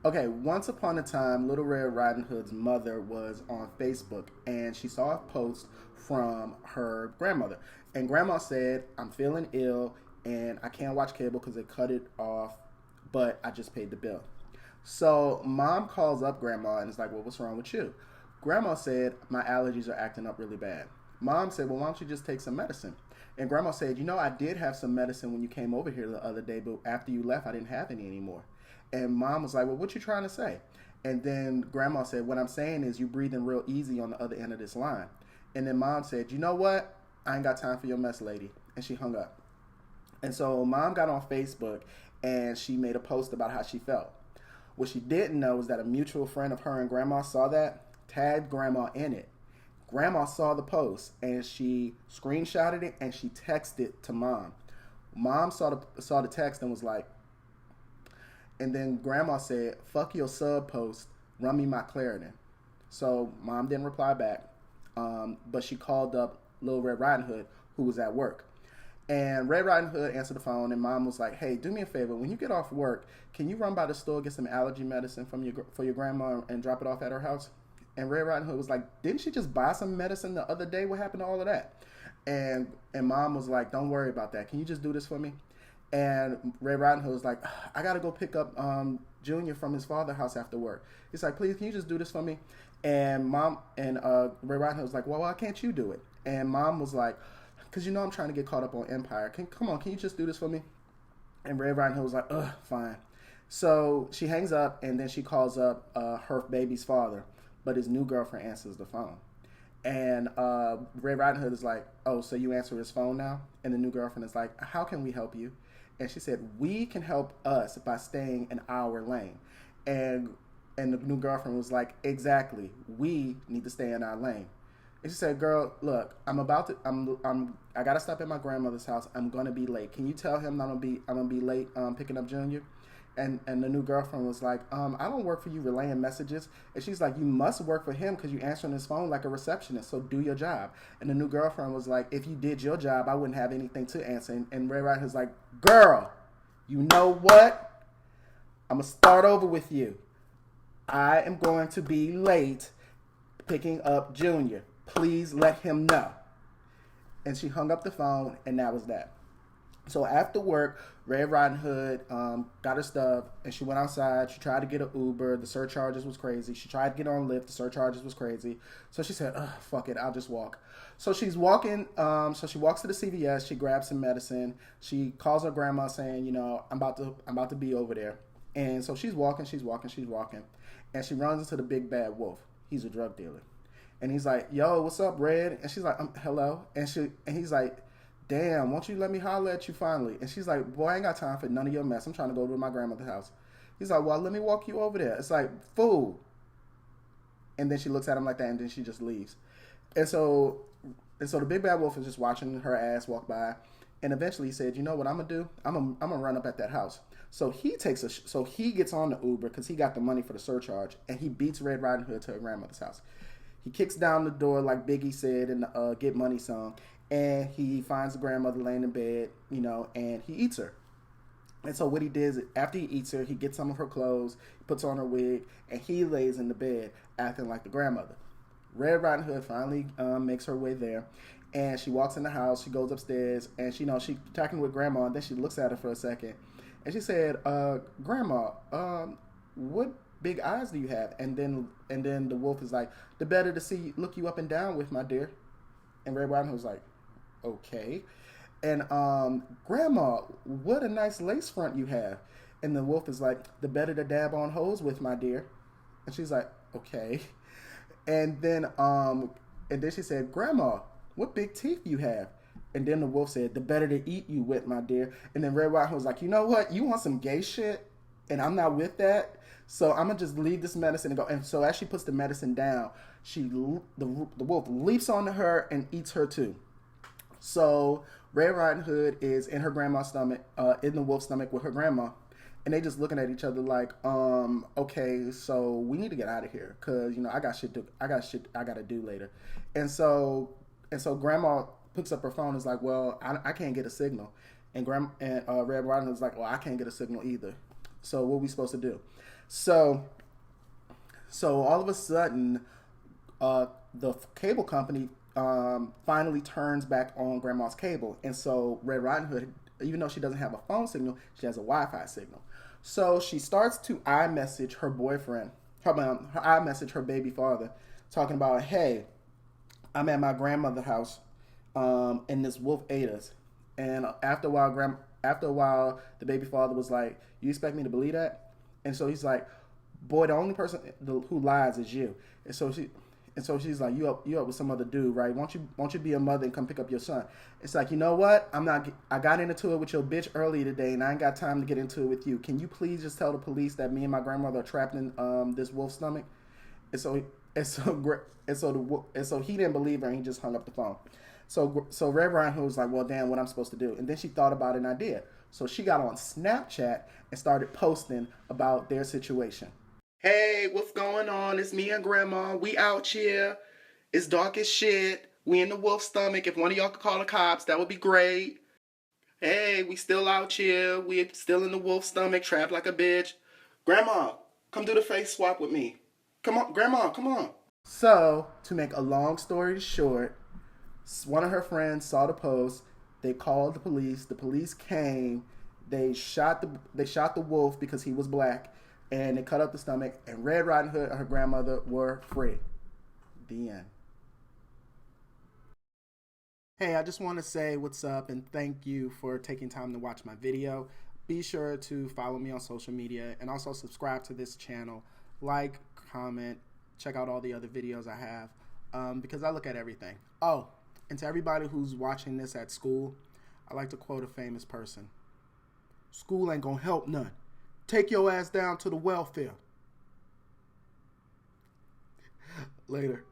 Okay, once upon a time, Little Red Riding Hood's mother was on Facebook and she saw a post from her grandmother. And grandma said, I'm feeling ill and I can't watch cable because they cut it off, but I just paid the bill. So mom calls up grandma and is like, well, what's wrong with you? Grandma said, my allergies are acting up really bad. Mom said, well, why don't you just take some medicine? And grandma said, I did have some medicine when you came over here the other day, but after you left, I didn't have any anymore. And mom was like, well, what you trying to say? And then grandma said, what I'm saying is you breathing real easy on the other end of this line. And then mom said, you know what? I ain't got time for your mess, lady. And she hung up. And so mom got on Facebook and she made a post about how she felt. What she didn't know is that a mutual friend of her and grandma saw that, tagged grandma in it. Grandma saw the post and she screenshotted it and she texted it to mom. Mom saw the text and was like, and then grandma said, fuck your sub post, run me my Claritin. So mom didn't reply back, but she called up Little Red Riding Hood, who was at work. And Red Riding Hood answered the phone, and mom was like, hey, do me a favor. When you get off work, can you run by the store, get some allergy medicine for your grandma and drop it off at her house? And Red Riding Hood was like, didn't she just buy some medicine the other day? What happened to all of that? And mom was like, don't worry about that. Can you just do this for me? And Red Riding Hood was like, I got to go pick up Junior from his father's house after work. He's like, please, can you just do this for me? And mom and Red Riding Hood was like, well, why can't you do it? And mom was like, because I'm trying to get caught up on Empire. Come on, can you just do this for me? And Red Riding Hood was like, ugh, fine. So she hangs up and then she calls up her baby's father, but his new girlfriend answers the phone. And Red Riding Hood is like, oh, so you answer his phone now? And the new girlfriend is like, how can we help you? And she said, we can help us by staying in our lane. And the new girlfriend was like, exactly. We need to stay in our lane. And she said, girl, look, I gotta stop at my grandmother's house. I'm gonna be late. Can you tell him I'm gonna be late picking up Junior? And the new girlfriend was like, I don't work for you relaying messages. And she's like, you must work for him because you answering his phone like a receptionist, so do your job. And the new girlfriend was like, if you did your job, I wouldn't have anything to answer. And Ray Riding was like, girl, you know what? I'm going to start over with you. I am going to be late picking up Junior. Please let him know. And she hung up the phone, and that was that. So after work, Red Riding Hood got her stuff, and she went outside. She tried to get an Uber. The surcharges was crazy. She tried to get on Lyft. The surcharges was crazy. So she said, ugh, fuck it, I'll just walk. So she's walking. So she walks to the CVS. She grabs some medicine. She calls her grandma saying, I'm about to be over there. And so she's walking, and she runs into the big bad wolf. He's a drug dealer, and he's like, yo, what's up, Red? And she's like, hello. And he's like, damn, won't you let me holler at you finally? And she's like, boy, I ain't got time for none of your mess. I'm trying to go to my grandmother's house. He's like, well, let me walk you over there. It's like, fool. And then she looks at him like that, and then she just leaves. And so the big bad wolf is just watching her ass walk by. And eventually he said, you know what I'm going to do? I'm gonna run up at that house. So he gets on the Uber because he got the money for the surcharge, and he beats Red Riding Hood to her grandmother's house. He kicks down the door like Biggie said in the Get Money song. And he finds the grandmother laying in bed, and he eats her. And so what he did is, after he eats her, he gets some of her clothes, puts on her wig, and he lays in the bed acting like the grandmother. Red Riding Hood finally makes her way there, and she walks in the house. She goes upstairs, and she's talking with grandma, and then she looks at her for a second, and she said, "Grandma, what big eyes do you have?" And then the wolf is like, "The better to look you up and down with, my dear." And Red Riding Hood was like, okay. And grandma, what a nice lace front you have. And the wolf is like, the better to dab on hoes with, my dear. And she's like, okay. And then she said, grandma, what big teeth you have. And then the wolf said, the better to eat you with, my dear. And then Red Riding Hood was like, you know what, you want some gay shit, and I'm not with that, so I'm gonna just leave this medicine and go. And so as she puts the medicine down, the wolf leaps onto her and eats her too. So Red Riding Hood is in her grandma's stomach, in the wolf's stomach with her grandma, and they just looking at each other like, okay, so we need to get out of here because I got shit I gotta do later. And so grandma picks up her phone and is like, well, I can't get a signal, and Red Riding Hood is like, well, I can't get a signal either. So what are we supposed to do? So all of a sudden, the cable company finally turns back on Grandma's cable, and so Red Riding Hood, even though she doesn't have a phone signal, she has a Wi-Fi signal. So she starts to iMessage her boyfriend, her iMessage her baby father, talking about, hey, I'm at my grandmother's house, and this wolf ate us. And after a while, the baby father was like, "You expect me to believe that?" And so he's like, "Boy, the only person who lies is you." And so she's like, "You up with some other dude, right? Won't you be a mother and come pick up your son?" It's like, you know what? I got into it with your bitch earlier today, and I ain't got time to get into it with you. Can you please just tell the police that me and my grandmother are trapped in this wolf's stomach? And so he didn't believe her, and he just hung up the phone. So Red Riding Hood was like, well, damn, what I'm supposed to do? And then she thought about an idea. So she got on Snapchat and started posting about their situation. Hey, what's going on? It's me and Grandma. We out here. It's dark as shit. We in the wolf's stomach. If one of y'all could call the cops, that would be great. Hey, we still out here. We still in the wolf's stomach, trapped like a bitch. Grandma, come do the face swap with me. Come on, Grandma, come on. So, to make a long story short, one of her friends saw the post. They called the police. The police came. They shot the wolf because he was black, and they cut up the stomach. And Red Riding Hood and her grandmother were free. The end. Hey, I just want to say what's up and thank you for taking time to watch my video. Be sure to follow me on social media and also subscribe to this channel. Like, comment, check out all the other videos I have because I look at everything. Oh, and to everybody who's watching this at school, I like to quote a famous person. School ain't gonna help none. Take your ass down to the welfare. Later.